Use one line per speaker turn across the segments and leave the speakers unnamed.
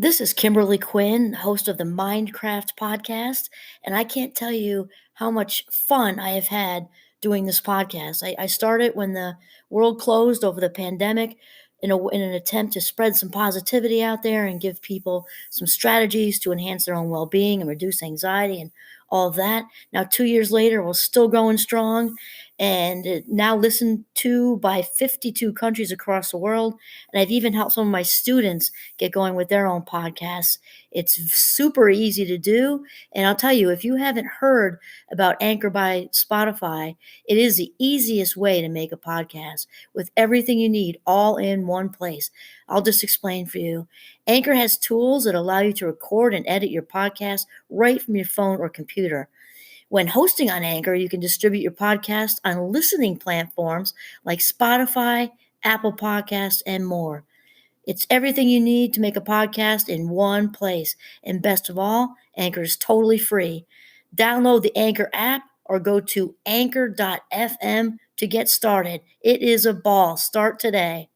This is Kimberly Quinn, host of the Mindcraft podcast, and I can't tell you how much fun I have had doing this podcast. I started when the world closed over the pandemic in an attempt to spread some positivity out there and give people some strategies to enhance their own well being and reduce anxiety and all of that. Now, 2 years later, we're still going strong and now listened to by 52 countries across the world. And I've even helped some of my students get going with their own podcasts. It's super easy to do. And I'll tell you, if you haven't heard about Anchor by Spotify, it is the easiest way to make a podcast with everything you need all in one place. I'll just explain for you. Anchor has tools that allow you to record and edit your podcast right from your phone or computer. When hosting on Anchor, you can distribute your podcast on listening platforms like Spotify, Apple Podcasts, and more. It's everything you need to make a podcast in one place. And best of all, Anchor is totally free. Download the Anchor app or go to anchor.fm to get started. It is a ball. Start today.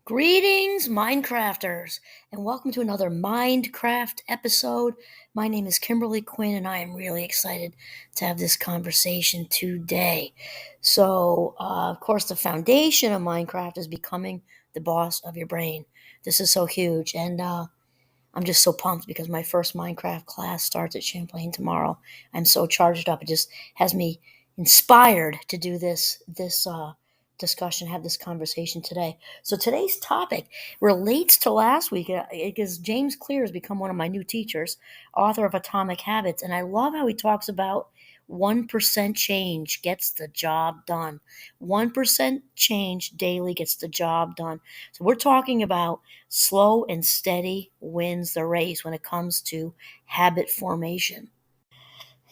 Greetings, Minecrafters, and welcome to another Mindcraft episode. My name is Kimberly Quinn, and I am really excited to have this conversation today. So, of course, the foundation of Minecraft is becoming the boss of your brain. This is so huge, and I'm just so pumped because my first Minecraft class starts at Champlain tomorrow. I'm so charged up. It just has me inspired to do this discussion, have this conversation today. So today's topic relates to last week because James Clear has become one of my new teachers, author of Atomic Habits, and I love how he talks about 1% change gets the job done. 1% change daily gets the job done. So we're talking about slow and steady wins the race when it comes to habit formation.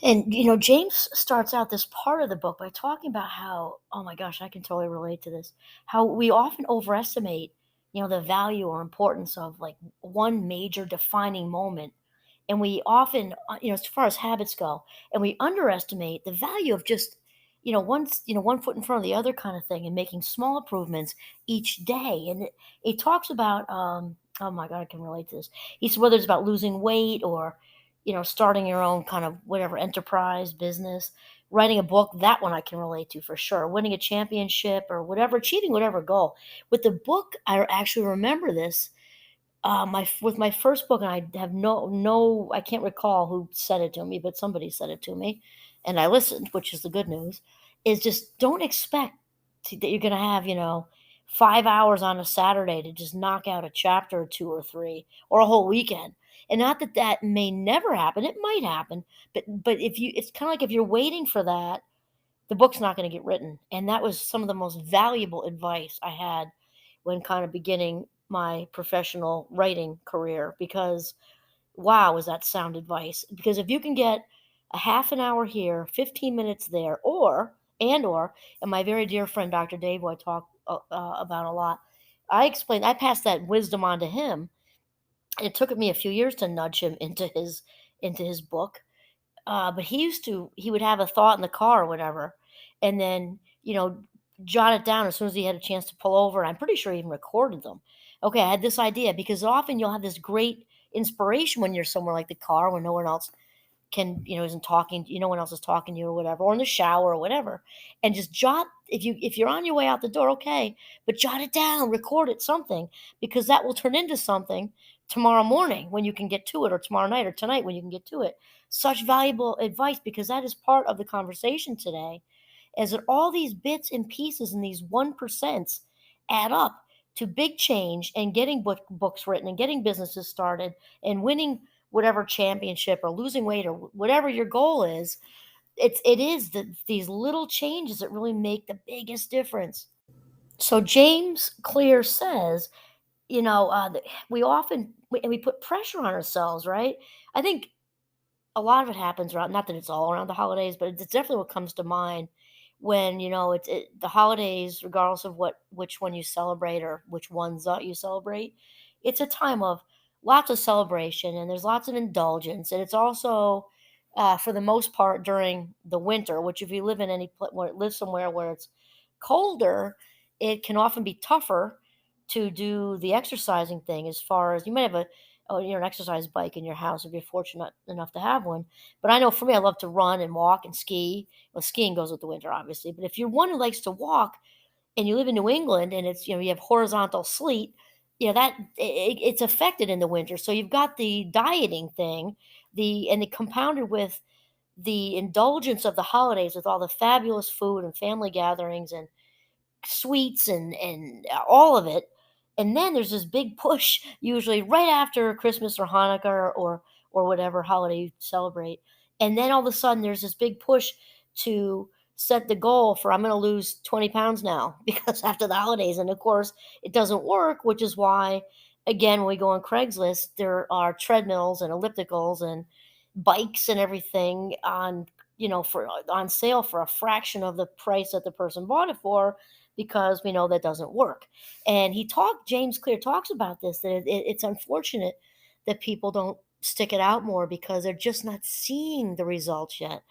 And, James starts out this part of the book by talking about how, oh my gosh, I can totally relate to this, how we often overestimate, the value or importance of like one major defining moment. And we often, as far as habits go, and we underestimate the value of just, one foot in front of the other kind of thing and making small improvements each day. And it talks about, oh my God, I can relate to this. He said, whether it's about losing weight or, starting your own kind of whatever enterprise, business, writing a book, that one I can relate to for sure. Winning a championship or whatever, achieving whatever goal. With the book, I actually remember this. My first book, and I have I can't recall who said it to me, but somebody said it to me, and I listened, which is the good news. Is just don't expect that you're going to have 5 hours on a Saturday to just knock out a chapter or two or three or a whole weekend. And not that that may never happen; it might happen, but it's kind of like if you're waiting for that, the book's not going to get written. And that was some of the most valuable advice I had when kind of beginning my professional writing career because wow, is that sound advice. Because if you can get a half an hour here, 15 minutes there, and my very dear friend, Dr. Dave, who I talk about a lot, I passed that wisdom on to him. It took me a few years to nudge him into his book but he would have a thought in the car or whatever, and then, jot it down as soon as he had a chance to pull over. I'm pretty sure he even recorded them. Okay, I had this idea because often you'll have this great inspiration when you're somewhere like the car when no one else isn't talking, no one else is talking to you or whatever, or in the shower or whatever. And just jot if you're on your way out the door, okay, but jot it down, record it, something, because that will turn into something tomorrow morning when you can get to it, or tomorrow night or tonight when you can get to it. Such valuable advice because that is part of the conversation today, is that all these bits and pieces and these 1% add up to big change and getting books written and getting businesses started and winning whatever championship or losing weight or whatever your goal is. These little changes that really make the biggest difference. So James Clear says, we put pressure on ourselves, right? I think a lot of it happens around, not that it's all around the holidays, but it's definitely what comes to mind when, the holidays, regardless of which one you celebrate or which ones you celebrate, it's a time of lots of celebration and there's lots of indulgence. And it's also, for the most part, during the winter, which if you live in live somewhere where it's colder, it can often be tougher to do the exercising thing. As far as you might have an exercise bike in your house if you're fortunate enough to have one. But I know for me, I love to run and walk and ski. Well, skiing goes with the winter, obviously. But if you're one who likes to walk and you live in New England and it's you have horizontal sleet, that it's affected in the winter. So you've got the dieting thing, and it compounded with the indulgence of the holidays with all the fabulous food and family gatherings and sweets and all of it. And then there's this big push usually right after Christmas or Hanukkah or whatever holiday you celebrate. And then all of a sudden there's this big push to set the goal for I'm going to lose 20 pounds now because after the holidays. And of course it doesn't work, which is why again when we go on Craigslist there are treadmills and ellipticals and bikes and everything for on sale for a fraction of the price that the person bought it for, because we know that doesn't work. And James Clear talks about this, that it's unfortunate that people don't stick it out more because they're just not seeing the results yet.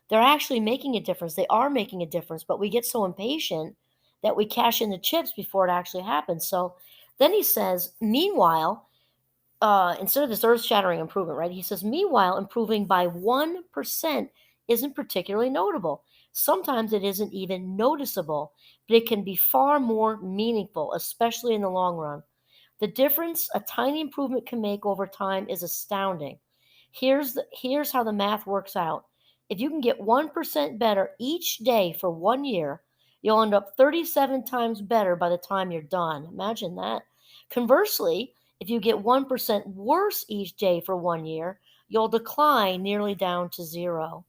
They're actually making a difference. They are making a difference, but we get so impatient that we cash in the chips before it actually happens. So then he says, meanwhile, instead of this earth-shattering improvement, right? He says, meanwhile, improving by 1% isn't particularly notable. Sometimes it isn't even noticeable, but it can be far more meaningful, especially in the long run. The difference a tiny improvement can make over time is astounding. Here's how the math works out. If you can get 1% better each day for 1 year, you'll end up 37 times better by the time you're done. Imagine that. Conversely, if you get 1% worse each day for 1 year, you'll decline nearly down to zero.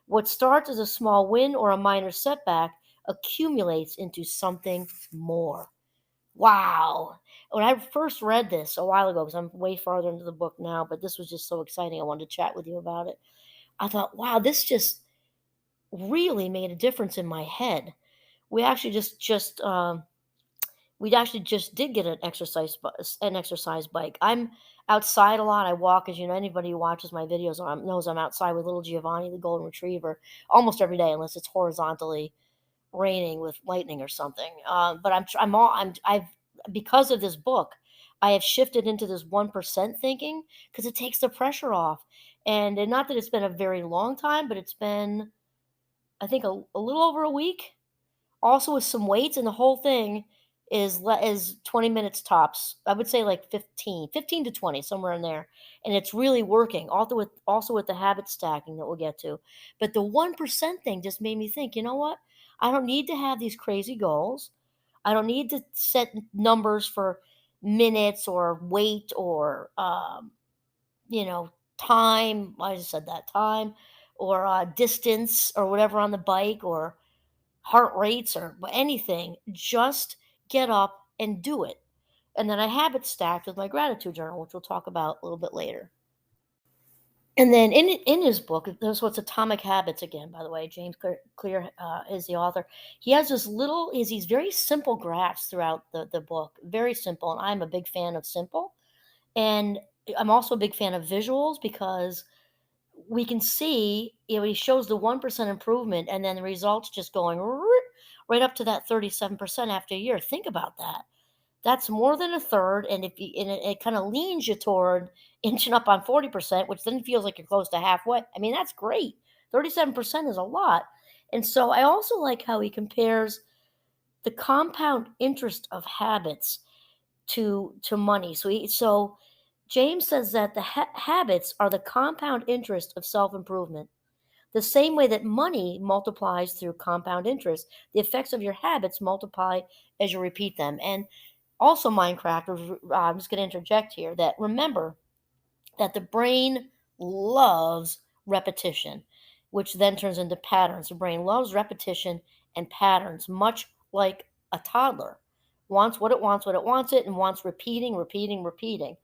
What starts as a small win or a minor setback accumulates into something more. Wow. When I first read this a while ago, because I'm way farther into the book now, but this was just so exciting. I wanted to chat with you about it. I thought, wow, this just really made a difference in my head. We actually just did get an exercise bike. I'm outside a lot. I walk, as you know, anybody who watches my videos knows I'm outside with little Giovanni, the golden retriever, almost every day, unless it's horizontally raining with lightning or something. But I've because of this book, I have shifted into this 1% thinking because it takes the pressure off. And not that it's been a very long time, but it's been, I think, a little over a week, also with some weights, and the whole thing is 20 minutes tops. I would say like 15 to 20, somewhere in there. And it's really working. Also with the habit stacking that we'll get to. But the 1% thing just made me think, you know what? I don't need to have these crazy goals. I don't need to set numbers for minutes or weight or you know, time. I just said that time or distance or whatever on the bike or heart rates or anything, just get up and do it. And then I have it stacked with my gratitude journal, which we'll talk about a little bit later. And then in his book, there's what's Atomic Habits again, by the way. James Clear is the author. He has these very simple graphs throughout the book, very simple. And I'm a big fan of simple. And I'm also a big fan of visuals because we can see, he shows the 1% improvement and then the results just going right up to that 37% after a year. Think about that. That's more than a third. And it kind of leans you toward inching up on 40%, which then feels like you're close to halfway. I mean, that's great. 37% is a lot. And so I also like how he compares the compound interest of habits to money. So James says that the habits are the compound interest of self-improvement. The same way that money multiplies through compound interest, the effects of your habits multiply as you repeat them. And also, Minecraft, I'm just going to interject here that remember that the brain loves repetition, which then turns into patterns. The brain loves repetition and patterns, much like a toddler wants what it wants it, and wants repeating, repeating, repeating.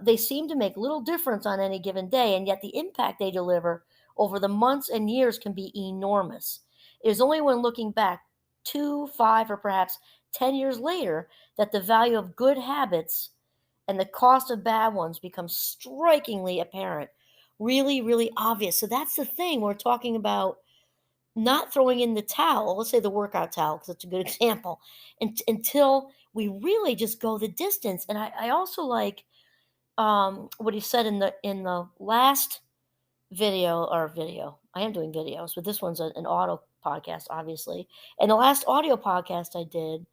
They seem to make little difference on any given day, and yet the impact they deliver over the months and years can be enormous. It is only when looking back 2, 5, or perhaps 10 years later that the value of good habits and the cost of bad ones becomes strikingly apparent, really, really obvious. So that's the thing we're talking about, not throwing in the towel. Let's say the workout towel, because it's a good example, until we really just go the distance. And I also like what he said in the last video. I am doing videos, but this one's an audio podcast, obviously. And the last audio podcast I did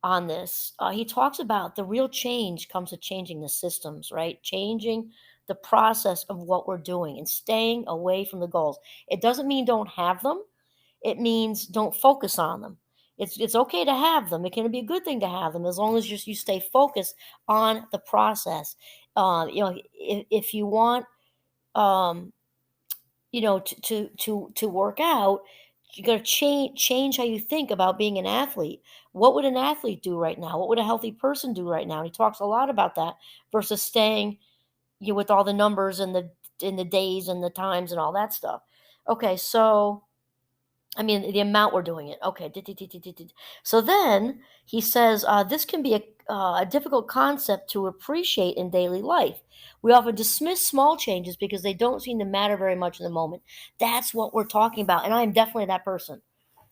on this, he talks about the real change comes to changing the systems, right? Changing the process of what we're doing and staying away from the goals. It doesn't mean don't have them. It means don't focus on them. It's okay to have them. It can be a good thing to have them as long as you stay focused on the process. If you want, um, to work out, you got to change how you think about being an athlete. What would an athlete do right now? What would a healthy person do right now? And he talks a lot about that versus staying with all the numbers and the days and the times and all that stuff. Okay, so I mean, the amount we're doing it. Okay. So then he says, this can be a difficult concept to appreciate in daily life. We often dismiss small changes because they don't seem to matter very much in the moment. That's what we're talking about. And I am definitely that person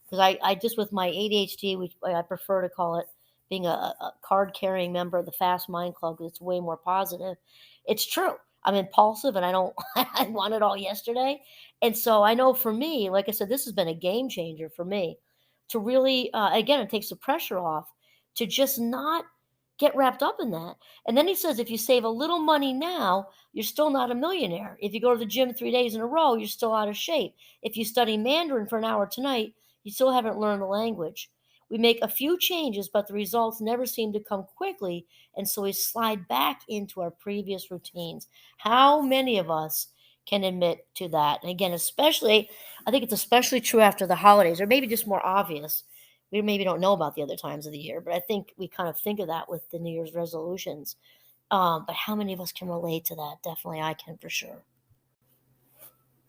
because I just with my ADHD, which I prefer to call it being a card carrying member of the Fast Mind Club because it's way more positive. It's true. I'm impulsive and I don't, I want it all yesterday. And so I know for me, like I said, this has been a game changer for me to really, again, it takes the pressure off to just not get wrapped up in that. And then he says, if you save a little money now, you're still not a millionaire. If you go to the gym 3 days in a row, you're still out of shape. If you study Mandarin for an hour tonight, you still haven't learned the language. We make a few changes, but the results never seem to come quickly. And so we slide back into our previous routines. How many of us can admit to that? And again, especially, I think it's especially true after the holidays, or maybe just more obvious. We maybe don't know about the other times of the year, but I think we kind of think of that with the New Year's resolutions. But how many of us can relate to that? Definitely, I can for sure.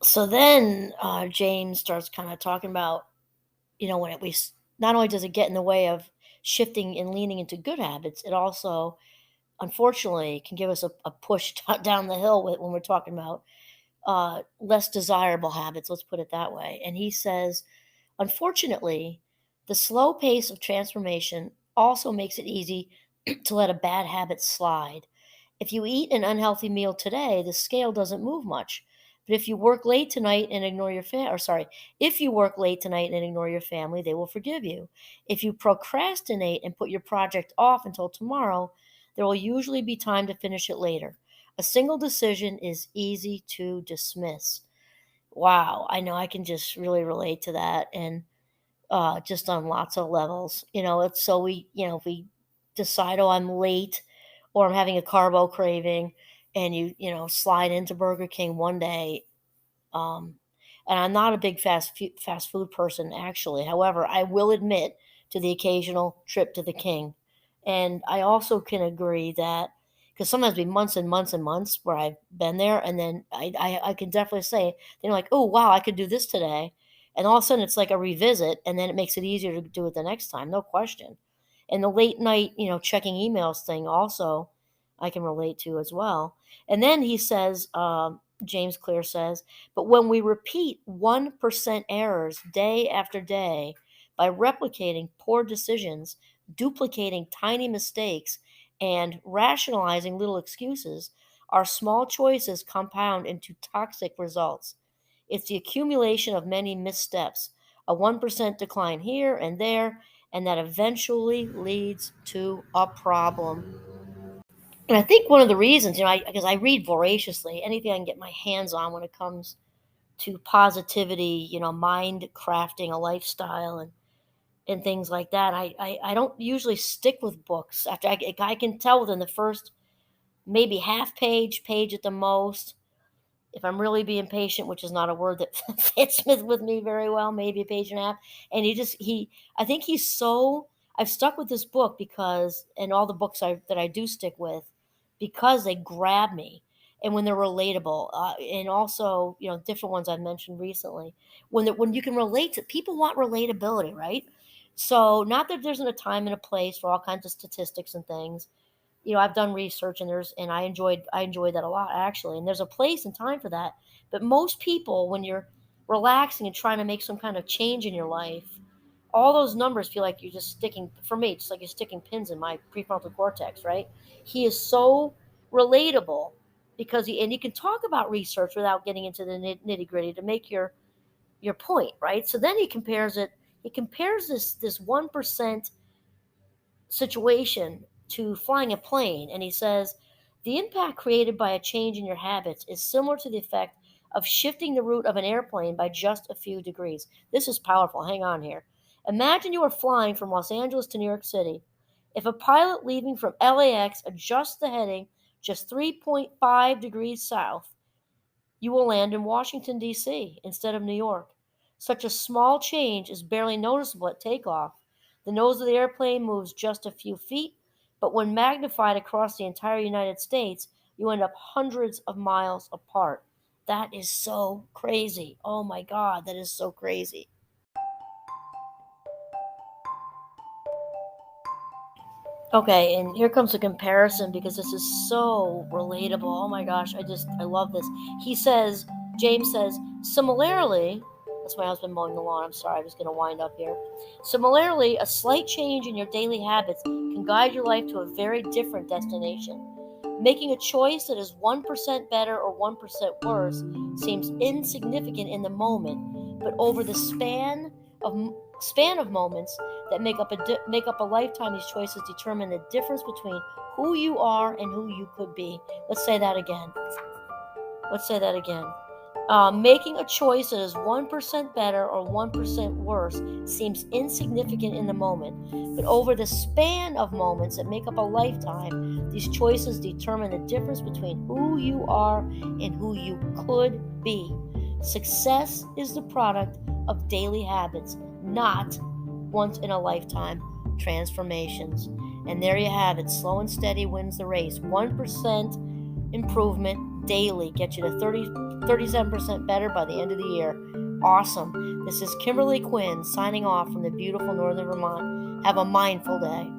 So then James starts kind of talking about, when not only does it get in the way of shifting and leaning into good habits, it also, unfortunately, can give us a push down the hill when we're talking about less desirable habits. Let's put it that way. And he says, unfortunately, the slow pace of transformation also makes it easy to let a bad habit slide. If you eat an unhealthy meal today, the scale doesn't move much. But if you work late tonight and ignore your if you work late tonight and ignore your family, they will forgive you. If you procrastinate and put your project off until tomorrow, there will usually be time to finish it later. A single decision is easy to dismiss. Wow, I know I can just really relate to that. And just on lots of levels. It's so if we decide, oh, I'm late or I'm having a carbo craving, and slide into Burger King one day. Um, and I'm not a big fast food person, actually. However, I will admit to the occasional trip to the King. And I also can agree that because sometimes be months and months and months where I've been there, and then I can definitely say, like, oh, wow, I could do this today. And all of a sudden it's like a revisit, and then it makes it easier to do it the next time, no question. And the late night, checking emails thing also, I can relate to as well. And then he says, James Clear says, but when we repeat 1% errors day after day by replicating poor decisions, duplicating tiny mistakes, and rationalizing little excuses, our small choices compound into toxic results. It's the accumulation of many missteps, a 1% decline here and there, and that eventually leads to a problem. And I think one of the reasons, because I read voraciously, anything I can get my hands on when it comes to positivity, mind crafting a lifestyle and things like that. I don't usually stick with books after I can tell within the first maybe half page at the most. If I'm really being patient, which is not a word that fits with me very well, maybe a page and a half. And I think I've stuck with this book because, and all the books that I do stick with, because they grab me and when they're relatable, and also, different ones I've mentioned recently, when you can relate to people want relatability, right? So not that there isn't a time and a place for all kinds of statistics and things. I've done research and I enjoyed that a lot actually. And there's a place and time for that. But most people, when you're relaxing and trying to make some kind of change in your life, all those numbers feel like you're just sticking, for me, just like you're sticking pins in my prefrontal cortex, right? He is so relatable because and you can talk about research without getting into the nitty gritty to make your point, right? So then he compares this 1% situation to flying a plane, and he says the impact created by a change in your habits is similar to the effect of shifting the route of an airplane by just a few degrees. This is powerful. Hang on here. Imagine you are flying from Los Angeles to New York City. If a pilot leaving from LAX adjusts the heading just 3.5 degrees south, you will land in Washington, D.C. instead of New York. Such a small change is barely noticeable at takeoff. The nose of the airplane moves just a few feet, but when magnified across the entire United States, you end up hundreds of miles apart. That is so crazy. Oh my God, that is so crazy. Okay, and here comes a comparison because this is so relatable. Oh my gosh, I love this. He says, James says, similarly, that's my husband mowing the lawn. I'm sorry, I was going to wind up here. Similarly, a slight change in your daily habits can guide your life to a very different destination. Making a choice that is 1% better or 1% worse seems insignificant in the moment, but over the span of moments that make up a lifetime, these choices determine the difference between who you are and who you could be. Let's say that again. Making a choice that is 1% better or 1% worse seems insignificant in the moment, but over the span of moments that make up a lifetime, these choices determine the difference between who you are and who you could be. Success is the product of daily habits, not once in a lifetime transformations. And there you have it. Slow and steady wins the race. 1% improvement daily gets you to 37% better by the end of the year. Awesome. This is Kimberly Quinn signing off from the beautiful northern Vermont. Have a mindful day.